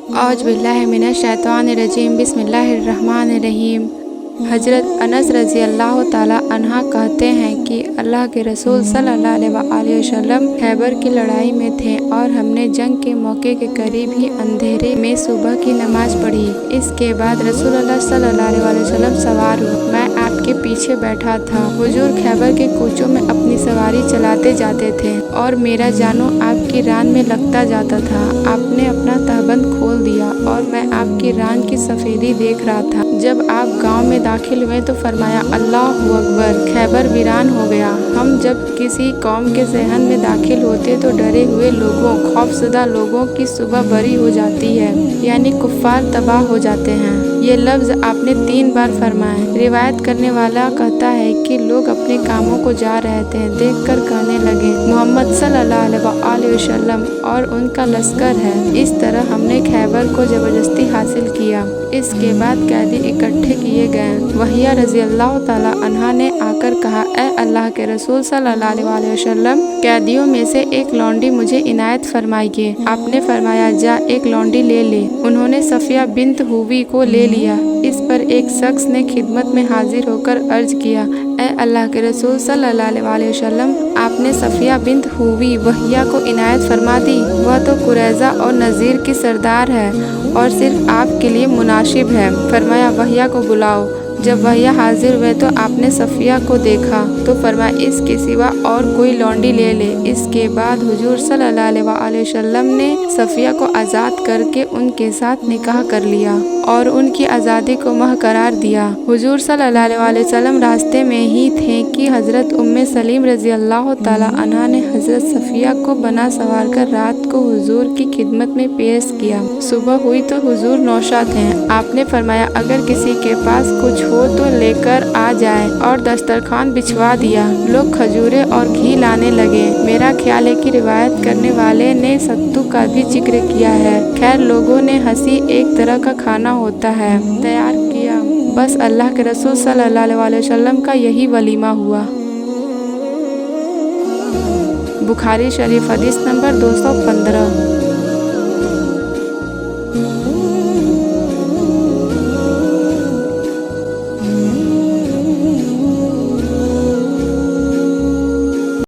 औज़ बिल्लाहि मिनश शैतानिर रजीम बिस्मिल्लाहिर रहमानिर रहीम। हज़रत अनस रज़ी अल्लाह ताला अन्हा कहते हैं कि अल्लाह के रसूल सल्लल्लाहु अलैहि वसल्लम खैबर की लड़ाई में थे और हमने जंग के मौके के करीब ही अंधेरे में सुबह की नमाज पढ़ी। इसके बाद रसूलुल्लाह सल्लल्लाहु अलैहि वसल्लम सवार हुए। मैं आपके पीछे बैठा था। हुजूर खैबर के कूचों में अपनी सवारी चलाते जाते थे और मेरा जानू आपकी रान में लगता जाता था। आपने अपना तहबंद खोल दिया और मैं आपकी रान की सफ़ेदी देख रहा था। जब आप गांव में दाखिल हुए तो फरमाया अल्लाहु अकबर, खैबर वीरान हो गया। हम जब किसी कौम के सहन में दाखिल होते तो डरे हुए लोगों, खौफज़दा लोगों की सुबह बरी हो जाती है, यानी कुफ्फार तबाह हो जाते हैं। ये लफ्ज़ आपने 3 बार फरमाए। रिवायत करने वाला कहता है कि लोग अपने कामों को जा रहे थे, देखकर कहने लगे मोहम्मद सल्लल्लाहु अलैहि वसल्लम और उनका लश्कर है। इस तरह हमने खैबर को ज़बरदस्ती हासिल किया। इसके बाद कैदी इकट्ठे किए गए। वहिया रज़ी अल्लाह ताला अन्हा ने आकर कहा, ए अल्लाह के रसूल सल्लल्लाहु अलैहि वसल्लम, कैदियों में से एक लौंडी मुझे इनायत फरमाइए। आपने फरमाया जा एक लौंडी ले ले। उन्होंने सफ़िया बिन्त हुवी को ले लिया। इस पर एक शख्स ने खिदमत में हाजिर होकर अर्ज किया, ए अल्लाह के रसूल सल्लल्लाहु अलैहि वसल्लम, आपने सफ़िया बिन्त हुवी वहिया को इनायत फरमा दी। वह तो कुरैज़ा और नज़ीर की सरदार है और सिर्फ आपके लिए मुनासिब है। फरमाया वहिया को बुलाओ। जब वहिया हाजिर हुए तो आपने सफ़िया को देखा तो फरमाया इसके सिवा और कोई लौंडी ले ले। इसके बाद हुजूर सल्लल्लाहु अलैहि वसल्लम ने सफ़िया को आज़ाद करके उनके साथ निकाह कर लिया और उनकी आज़ादी को मह करार दिया। हुजूर सल्लल्लाहु अलैहि वसल्लम रास्ते में ही थे कि हज़रत उम्मे सलीम रज़ी अल्लाह ताला अन्हा ने हज़रत सफ़िया को बना सवार कर रात को हुजूर की खिदमत में पेश किया। सुबह हुई तो हुजूर नौशा थे। आपने फरमाया अगर किसी के पास कुछ हो तो लेकर आ जाए और दस्तरखान बिछवा दिया। लोग खजूरें और घी लाने लगे। मेरा ख्याल है कि रिवायत करने वाले ने सत्तू का भी जिक्र किया है। खैर लोगों ने हंसी एक तरह का खाना होता है तैयार किया। बस अल्लाह के रसूल सल्लल्लाहु अलैहि वसल्लम का यही वलीमा हुआ। बुखारी शरीफ हदीस नंबर 215।